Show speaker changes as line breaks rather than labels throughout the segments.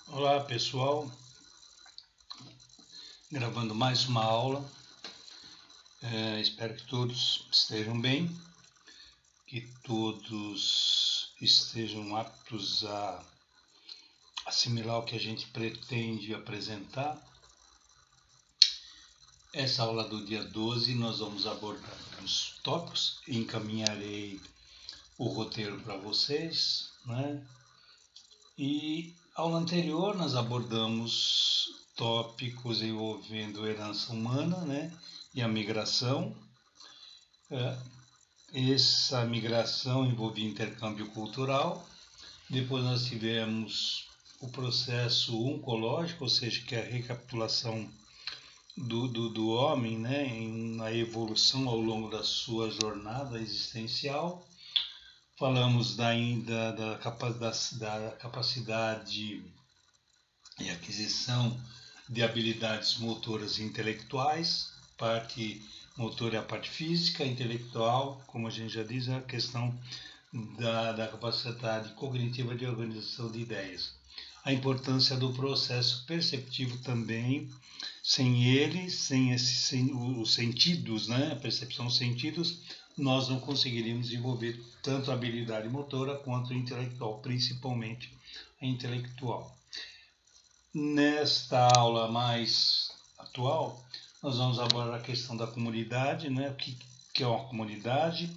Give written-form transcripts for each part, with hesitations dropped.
Olá pessoal, gravando mais uma aula. Espero que todos estejam bem, que todos estejam aptos a assimilar o que a gente pretende apresentar. Essa aula do dia 12 nós vamos abordar os tópicos, encaminharei o roteiro para vocês, né? E aula anterior nós abordamos tópicos envolvendo herança humana, né, e a migração. Essa migração envolvia intercâmbio cultural. Depois nós tivemos o processo oncológico, ou seja, que é a recapitulação do homem, né, na evolução ao longo da sua jornada existencial. Falamos da capacidade e aquisição de habilidades motoras e intelectuais, parte motora é a parte física, intelectual, como a gente já diz, é a questão da capacidade cognitiva de organização de ideias. A importância do processo perceptivo também, sem ele, sem os sentidos, né? A percepção dos sentidos, nós não conseguiríamos desenvolver tanto a habilidade motora quanto a intelectual, principalmente a intelectual. Nesta aula mais atual, nós vamos abordar a questão da comunidade, né? O que é uma comunidade,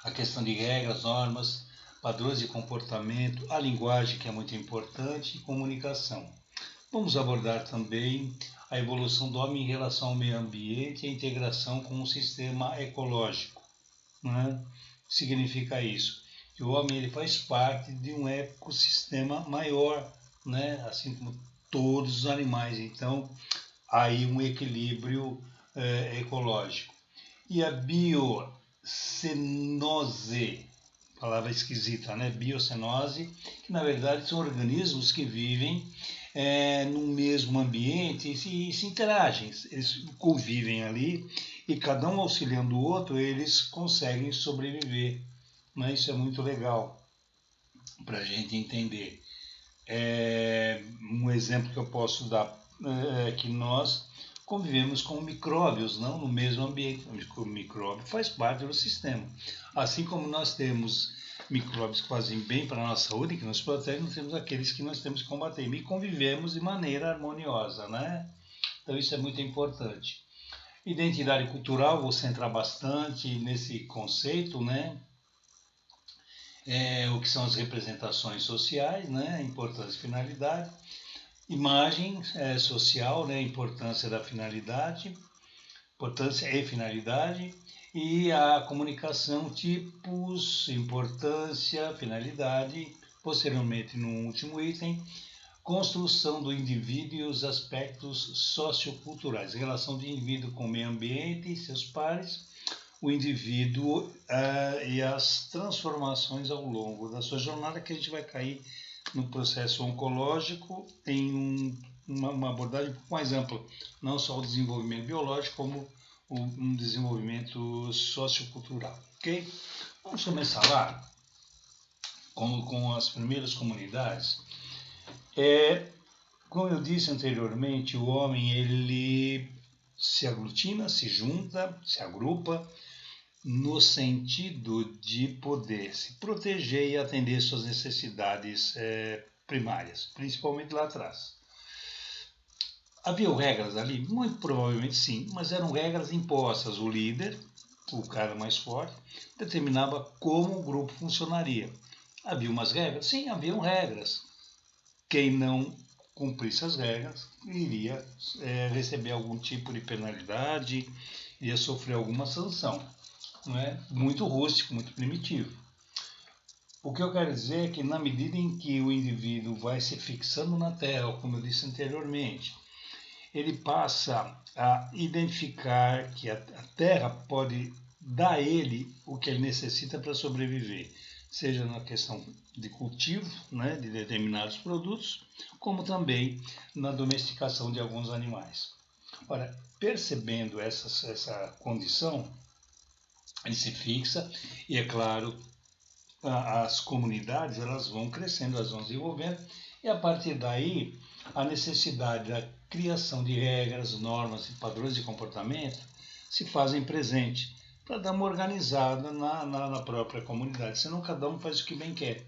a questão de regras, normas, padrões de comportamento, a linguagem, que é muito importante, e comunicação. Vamos abordar também a evolução do homem em relação ao meio ambiente e a integração com o sistema ecológico. Né? Significa isso, que o homem ele faz parte de um ecossistema maior, né? Assim como todos os animais. Então, há aí um equilíbrio ecológico. E a biocenose, palavra esquisita, né? Biocenose, que na verdade são organismos que vivem no mesmo ambiente e se interagem, eles convivem ali e cada um auxiliando o outro, eles conseguem sobreviver. Né? Isso é muito legal para a gente entender. Um exemplo que eu posso dar é que nós convivemos com micróbios, não no mesmo ambiente. O micróbio faz parte do sistema. Assim como nós temos micróbios que fazem bem para a nossa saúde, que nos protegem, nós temos aqueles que nós temos que combater. E convivemos de maneira harmoniosa, né? Então isso é muito importante. Identidade cultural, vou centrar bastante nesse conceito, né? O que são as representações sociais, né? Importância e finalidade. Imagem social, né? Importância da finalidade, importância e finalidade. E a comunicação, tipos, importância, finalidade. Posteriormente, no último item, construção do indivíduo e os aspectos socioculturais, relação do indivíduo com o meio ambiente e seus pares, o indivíduo e as transformações ao longo da sua jornada, que a gente vai cair no processo oncológico em uma abordagem um pouco mais ampla, não só o desenvolvimento biológico, como um desenvolvimento sociocultural. Ok? Vamos começar lá com as primeiras comunidades. Como eu disse anteriormente, o homem ele se aglutina, se junta, se agrupa no sentido de poder se proteger e atender suas necessidades primárias, principalmente lá atrás. Havia regras ali? Muito provavelmente sim, mas eram regras impostas. O líder, o cara mais forte, determinava como o grupo funcionaria. Havia umas regras? Sim, haviam regras. Quem não cumprisse as regras iria receber algum tipo de penalidade, iria sofrer alguma sanção. Não é? Muito rústico, muito primitivo. O que eu quero dizer é que na medida em que o indivíduo vai se fixando na Terra, como eu disse anteriormente, ele passa a identificar que a Terra pode dar a ele o que ele necessita para sobreviver, seja na questão de cultivo, né, de determinados produtos, como também na domesticação de alguns animais. Ora, percebendo essa condição, ele se fixa e, é claro, as comunidades elas vão crescendo, elas vão desenvolvendo, e a partir daí a necessidade da criação de regras, normas e padrões de comportamento se fazem presente para dar uma organizada na própria comunidade, senão cada um faz o que bem quer.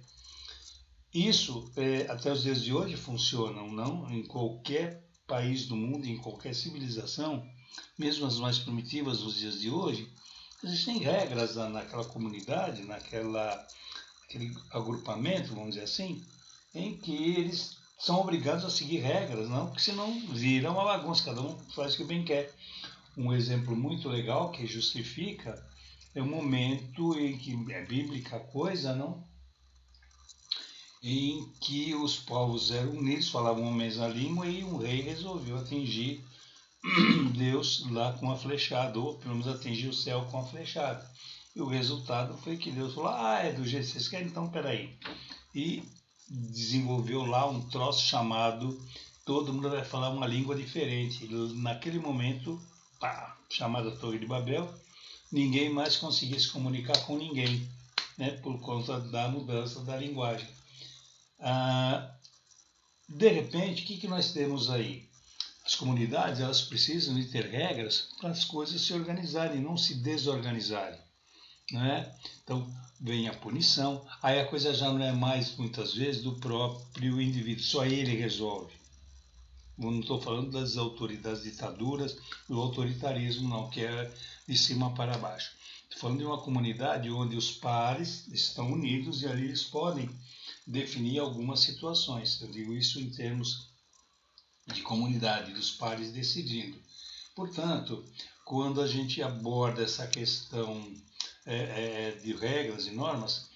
Isso, até os dias de hoje, funciona, não? Em qualquer país do mundo, em qualquer civilização, mesmo as mais primitivas dos dias de hoje, existem regras naquela comunidade, aquele agrupamento, vamos dizer assim, em que eles são obrigados a seguir regras, não? Porque senão vira uma bagunça, cada um faz o que bem quer. Um exemplo muito legal que justifica é o momento em que é bíblica a coisa, não? Em que os povos eram unidos, falavam a mesma língua e um rei resolveu atingir Deus lá com a flechada, ou pelo menos atingir o céu com a flechada. E o resultado foi que Deus falou, é do jeito que vocês querem, então peraí. E desenvolveu lá um troço chamado, todo mundo vai falar uma língua diferente. E naquele momento, chamada Torre de Babel, ninguém mais conseguia se comunicar com ninguém, né, por conta da mudança da linguagem. De repente, o que nós temos aí? As comunidades elas precisam de ter regras para as coisas se organizarem, não se desorganizarem. Né? Então, vem a punição, aí a coisa já não é mais, muitas vezes, do próprio indivíduo, só ele resolve. Não estou falando das autoridades, das ditaduras, do autoritarismo, não, que é de cima para baixo. Estou falando de uma comunidade onde os pares estão unidos e ali eles podem definir algumas situações. Eu digo isso em termos de comunidade, dos pares decidindo. Portanto, quando a gente aborda essa questão de regras e normas,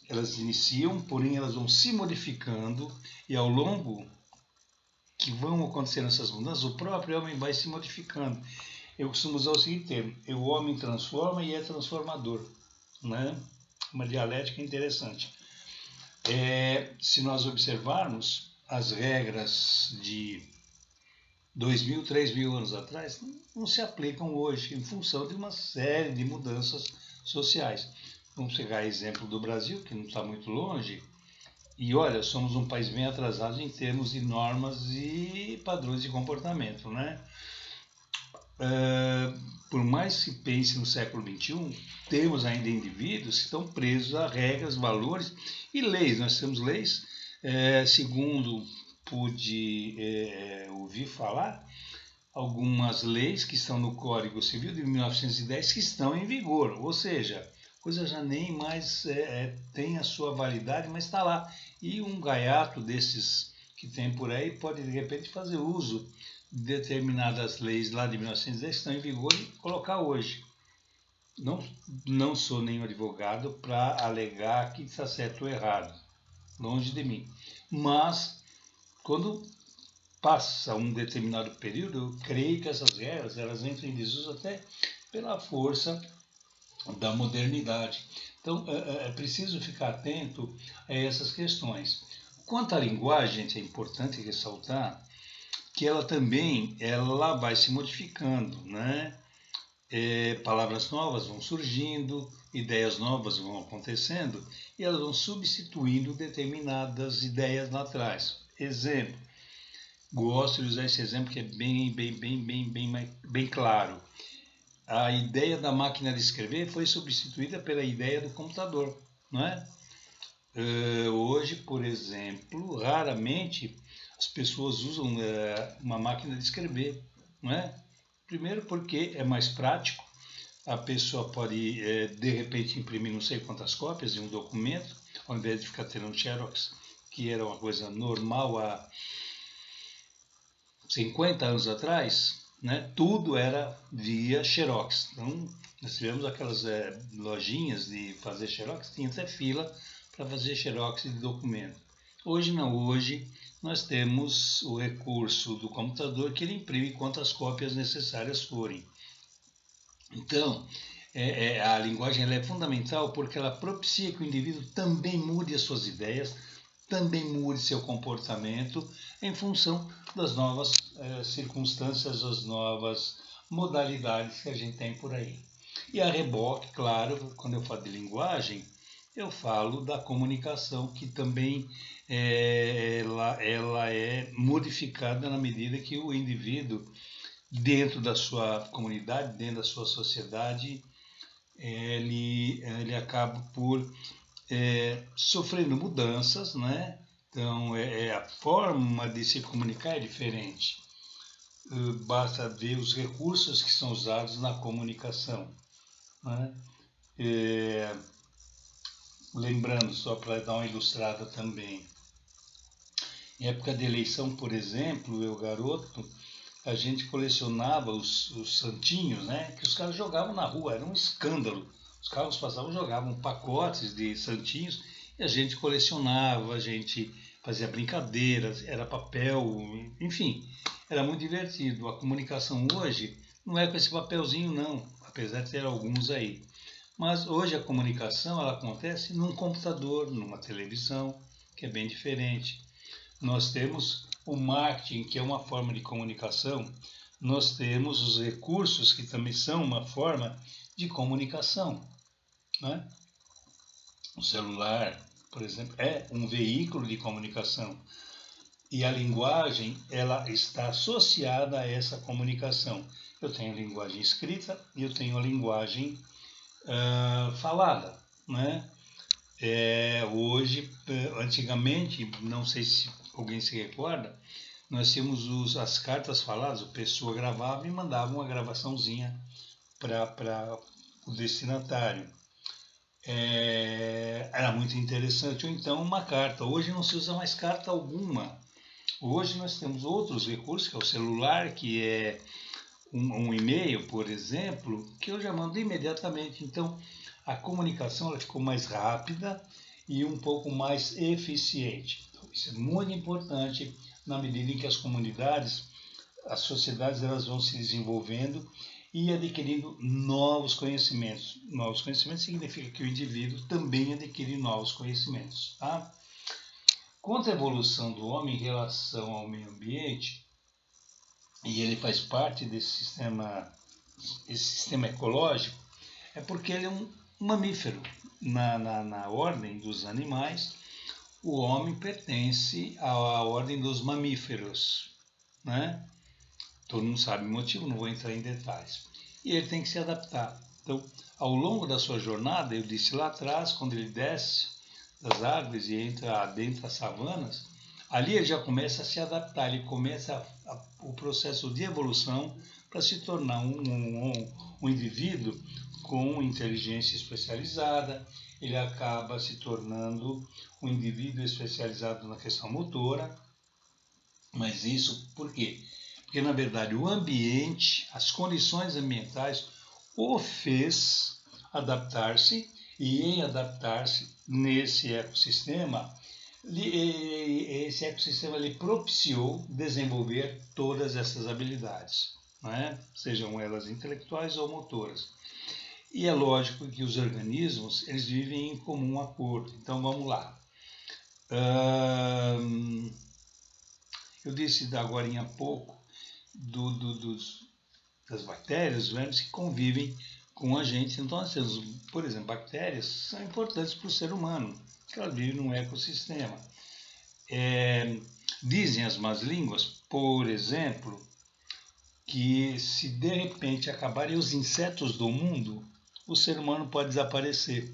elas iniciam, porém elas vão se modificando e ao longo que vão acontecendo essas mudanças, o próprio homem vai se modificando. Eu costumo usar o seguinte termo, o homem transforma e é transformador. Né? Uma dialética interessante. Se nós observarmos as regras de 2.000, 3.000 anos atrás, não se aplicam hoje em função de uma série de mudanças sociais. Vamos pegar exemplo do Brasil, que não está muito longe, e olha, somos um país bem atrasado em termos de normas e padrões de comportamento, né? Por mais que pense no século XXI, temos ainda indivíduos que estão presos a regras, valores e leis. Nós temos leis, segundo pude ouvir falar, algumas leis que estão no Código Civil de 1910 que estão em vigor, ou seja, a coisa já nem mais tem a sua validade, mas está lá. E um gaiato desses que tem por aí pode de repente fazer uso de determinadas leis lá de 1910 que estão em vigor e colocar hoje. Não sou nenhum advogado para alegar que está certo ou errado, longe de mim. Mas quando passa um determinado período, eu creio que essas regras elas entram em desuso até pela força da modernidade. Então, é preciso ficar atento a essas questões. Quanto à linguagem, gente, é importante ressaltar que ela também vai se modificando, né? Palavras novas vão surgindo, ideias novas vão acontecendo e elas vão substituindo determinadas ideias lá atrás. Exemplo, gosto de usar esse exemplo que é bem claro. A ideia da máquina de escrever foi substituída pela ideia do computador, não é? Hoje, por exemplo, raramente as pessoas usam uma máquina de escrever, não é? Primeiro porque é mais prático, a pessoa pode de repente imprimir não sei quantas cópias de um documento, ao invés de ficar tendo um xerox, que era uma coisa normal há 50 anos atrás, né, tudo era via xerox. Então, nós tivemos aquelas lojinhas de fazer xerox, tinha até fila para fazer xerox de documento. Hoje não, hoje nós temos o recurso do computador que ele imprime quantas cópias necessárias forem. Então, a linguagem ela é fundamental porque ela propicia que o indivíduo também mude as suas ideias, também mude seu comportamento em função das novas circunstâncias, das novas modalidades que a gente tem por aí. E a reboque, claro, quando eu falo de linguagem, Eu falo da comunicação, que também ela é modificada na medida que o indivíduo, dentro da sua comunidade, dentro da sua sociedade, ele acaba por sofrendo mudanças, né? Então, a forma de se comunicar é diferente. Basta ver os recursos que são usados na comunicação, né? Lembrando, só para dar uma ilustrada também, em época de eleição, por exemplo, eu garoto, a gente colecionava os santinhos, né? Que os caras jogavam na rua, era um escândalo. Os carros passavam, jogavam pacotes de santinhos e a gente colecionava, a gente fazia brincadeiras, era papel, enfim, era muito divertido. A comunicação hoje não é com esse papelzinho, não, apesar de ter alguns aí. Mas hoje a comunicação ela acontece num computador, numa televisão, que é bem diferente. Nós temos o marketing, que é uma forma de comunicação, nós temos os recursos, que também são uma forma de comunicação, né? O celular, por exemplo, é um veículo de comunicação e a linguagem ela está associada a essa comunicação. Eu tenho a linguagem escrita e eu tenho a linguagem falada, né? Hoje, antigamente, não sei se alguém se recorda, nós tínhamos as cartas faladas, a pessoa gravava e mandava uma gravaçãozinha para o destinatário. Era muito interessante, ou então uma carta. Hoje não se usa mais carta alguma. Hoje nós temos outros recursos, que é o celular, que é um e-mail, por exemplo, que eu já mando imediatamente. Então, a comunicação ela ficou mais rápida e um pouco mais eficiente. Então, isso é muito importante na medida em que as comunidades, as sociedades, elas vão se desenvolvendo e adquirindo novos conhecimentos. Novos conhecimentos significa que o indivíduo também adquire novos conhecimentos. Tá? Quanto à evolução do homem em relação ao meio ambiente, e ele faz parte esse sistema ecológico, é porque ele é um mamífero. Na ordem dos animais, o homem pertence à ordem dos mamíferos, né? Todo mundo sabe o motivo, não vou entrar em detalhes. E ele tem que se adaptar. Então, ao longo da sua jornada, eu disse lá atrás, quando ele desce das árvores e entra dentro das savanas, ali ele já começa a se adaptar, ele começa o processo de evolução para se tornar um indivíduo com inteligência especializada, ele acaba se tornando um indivíduo especializado na questão motora, mas isso por quê? Porque, na verdade, o ambiente, as condições ambientais o fez adaptar-se e, em adaptar-se nesse ecossistema, esse ecossistema lhe propiciou desenvolver todas essas habilidades, né? Sejam elas intelectuais ou motoras. E é lógico que os organismos eles vivem em comum acordo. Então, vamos lá. Eu disse agora há pouco das bactérias, os vermes que convivem com a gente. Então, nós temos, por exemplo, bactérias são importantes para o ser humano, porque elas vivem num ecossistema. Dizem as más línguas, por exemplo, que se de repente acabarem os insetos do mundo, o ser humano pode desaparecer.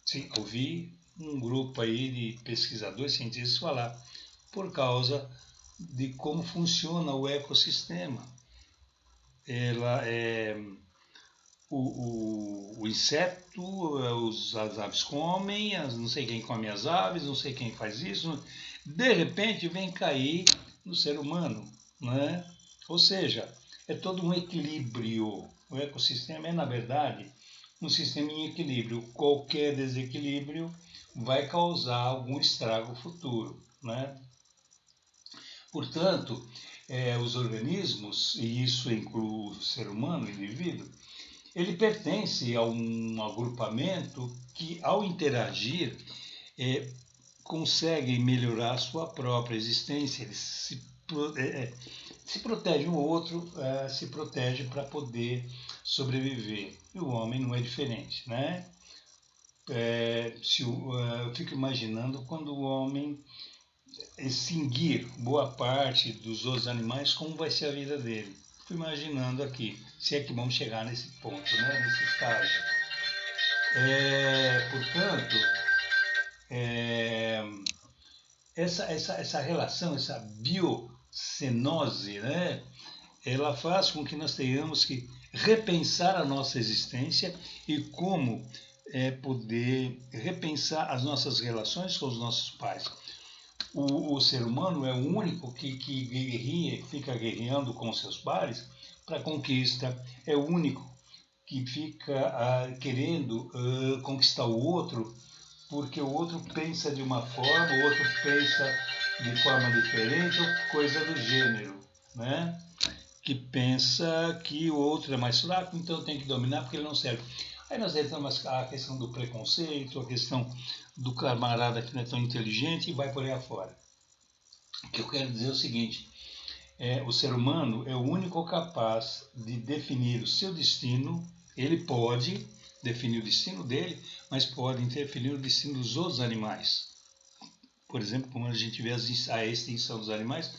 Sim, ouvi um grupo aí de pesquisadores, cientistas falar, por causa de como funciona o ecossistema. O inseto, as aves comem, não sei quem come as aves, não sei quem faz isso, de repente vem cair no ser humano, né? Ou seja, é todo um equilíbrio. O ecossistema é, na verdade, um sistema em equilíbrio. Qualquer desequilíbrio vai causar algum estrago futuro, né? Portanto, os organismos, e isso inclui o ser humano, o indivíduo, ele pertence a um agrupamento que, ao interagir, consegue melhorar a sua própria existência. Ele se protege um outro, se protege para poder sobreviver. E o homem não é diferente, né? eu fico imaginando quando o homem extinguir boa parte dos outros animais, como vai ser a vida dele. Fico imaginando aqui, se é que vamos chegar nesse ponto, né, nesse estágio. Portanto, essa relação, essa biocenose, né, ela faz com que nós tenhamos que repensar a nossa existência e como poder repensar as nossas relações com os nossos pais. O ser humano é o único que guerreia, fica guerreando com seus pares para a conquista, é o único que fica querendo conquistar o outro, porque o outro pensa de uma forma, o outro pensa de forma diferente, ou coisa do gênero, né? Que pensa que o outro é mais fraco, então tem que dominar porque ele não serve. Aí nós entramos a questão do preconceito, a questão do camarada que não é tão inteligente e vai por aí afora. O que eu quero dizer é o seguinte, o ser humano é o único capaz de definir o seu destino. Ele pode definir o destino dele, mas pode definir o destino dos outros animais. Por exemplo, como a gente vê a extinção dos animais,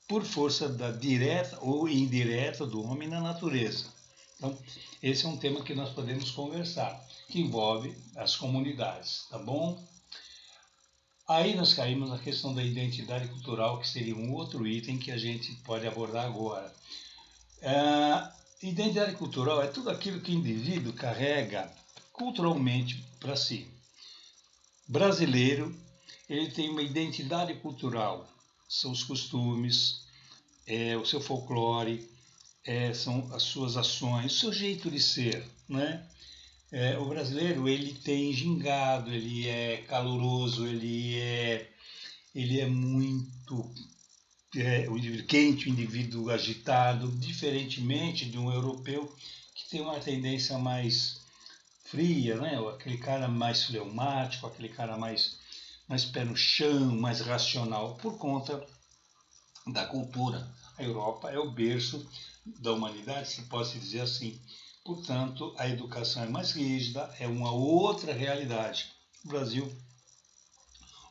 por força da direta ou indireta do homem na natureza. Então, esse é um tema que nós podemos conversar, que envolve as comunidades, tá bom? Aí nós caímos na questão da identidade cultural, que seria um outro item que a gente pode abordar agora. Identidade cultural é tudo aquilo que o indivíduo carrega culturalmente para si. Brasileiro, ele tem uma identidade cultural, são os costumes, o seu folclore, são as suas ações, o seu jeito de ser, né? O brasileiro, ele tem gingado, ele é caloroso, ele é muito o indivíduo quente, o indivíduo agitado, diferentemente de um europeu que tem uma tendência mais fria, né? Aquele cara mais fleumático, aquele cara mais pé no chão, mais racional, por conta da cultura. A Europa é o berço da humanidade, se pode dizer assim. Portanto, a educação é mais rígida, é uma outra realidade. O Brasil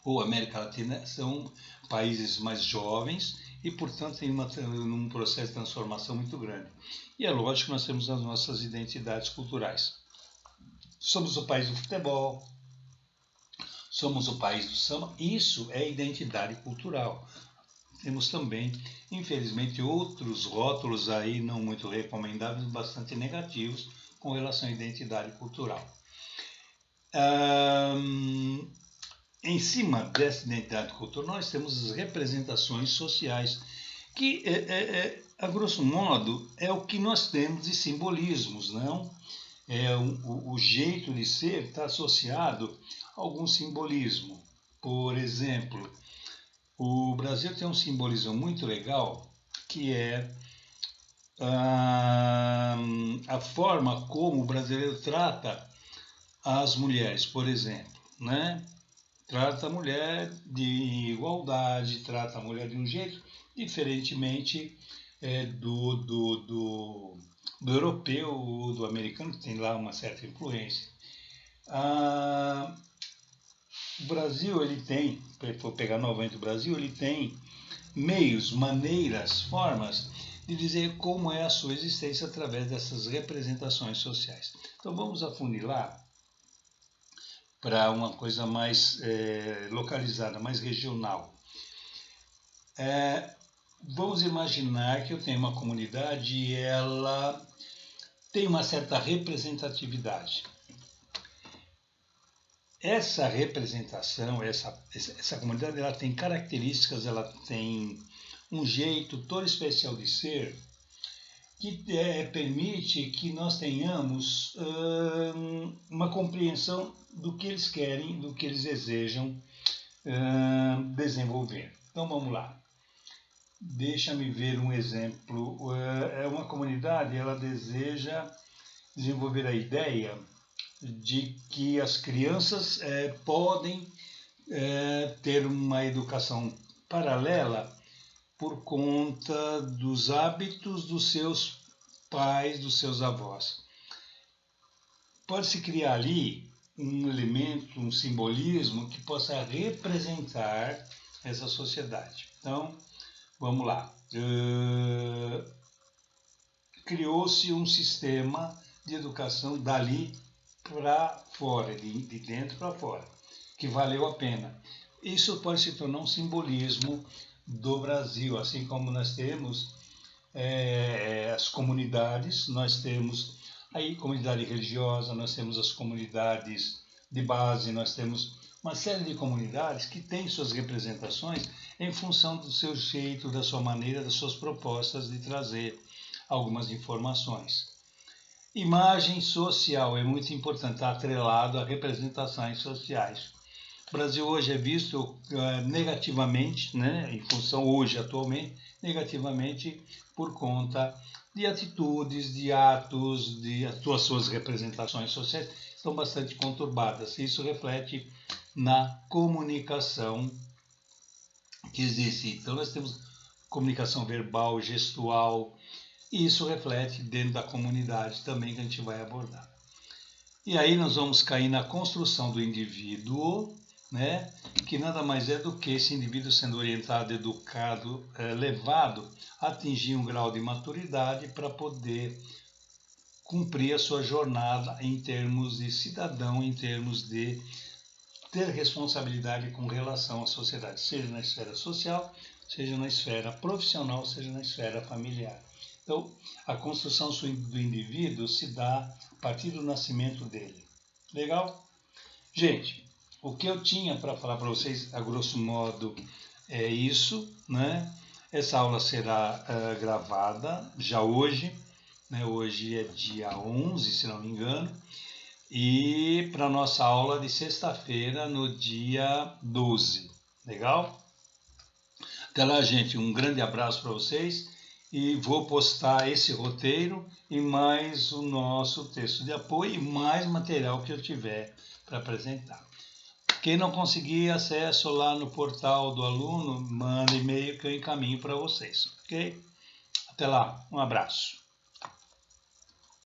ou a América Latina são países mais jovens e, portanto, tem um processo de transformação muito grande. E é lógico que nós temos as nossas identidades culturais. Somos o país do futebol, somos o país do samba, isso é identidade cultural. Temos também, infelizmente, outros rótulos aí não muito recomendáveis, bastante negativos com relação à identidade cultural. Em cima dessa identidade cultural, nós temos as representações sociais, que, a grosso modo, é o que nós temos de simbolismos, não? O jeito de ser está associado a algum simbolismo. Por exemplo, o Brasil tem um simbolismo muito legal, que é a forma como o brasileiro trata as mulheres, por exemplo, né? Trata a mulher de igualdade, trata a mulher de um jeito diferentemente do europeu, do americano, que tem lá uma certa influência. O Brasil, ele tem, se for pegar novamente o Brasil, ele tem meios, maneiras, formas de dizer como é a sua existência através dessas representações sociais. Então vamos afunilar para uma coisa mais localizada, mais regional. Vamos imaginar que eu tenho uma comunidade e ela tem uma certa representatividade. Essa representação, essa comunidade, ela tem características, ela tem um jeito todo especial de ser que permite que nós tenhamos uma compreensão do que eles querem, do que eles desejam desenvolver. Então vamos lá. Deixa-me ver um exemplo. É uma comunidade, ela deseja desenvolver a ideia de que as crianças podem ter uma educação paralela por conta dos hábitos dos seus pais, dos seus avós. Pode-se criar ali um elemento, um simbolismo que possa representar essa sociedade. Então, vamos lá. Criou-se um sistema de educação dali para fora, de dentro para fora, que valeu a pena. Isso pode se tornar um simbolismo do Brasil, assim como nós temos as comunidades, nós temos aí comunidade religiosa, nós temos as comunidades de base, nós temos uma série de comunidades que têm suas representações em função do seu jeito, da sua maneira, das suas propostas de trazer algumas informações. Imagem social é muito importante, está atrelado a representações sociais. O Brasil hoje é visto negativamente, né, em função hoje, atualmente, negativamente por conta de atitudes, de atos, de as suas representações sociais estão bastante conturbadas. Isso reflete na comunicação que existe. Então nós temos comunicação verbal, gestual, e isso reflete dentro da comunidade também que a gente vai abordar. E aí nós vamos cair na construção do indivíduo, né, que nada mais é do que esse indivíduo sendo orientado, educado, levado a atingir um grau de maturidade para poder cumprir a sua jornada em termos de cidadão, em termos de ter responsabilidade com relação à sociedade, seja na esfera social, seja na esfera profissional, seja na esfera familiar. Então, a construção do indivíduo se dá a partir do nascimento dele. Legal? Gente, o que eu tinha para falar para vocês, a grosso modo, é isso, né? Essa aula será gravada já hoje, né? Hoje é dia 11, se não me engano, e para a nossa aula de sexta-feira, no dia 12. Legal? Até lá, gente, um grande abraço para vocês e vou postar esse roteiro e mais o nosso texto de apoio e mais material que eu tiver para apresentar. Quem não conseguir acesso lá no portal do aluno, manda e-mail que eu encaminho para vocês, ok? Até lá, um abraço.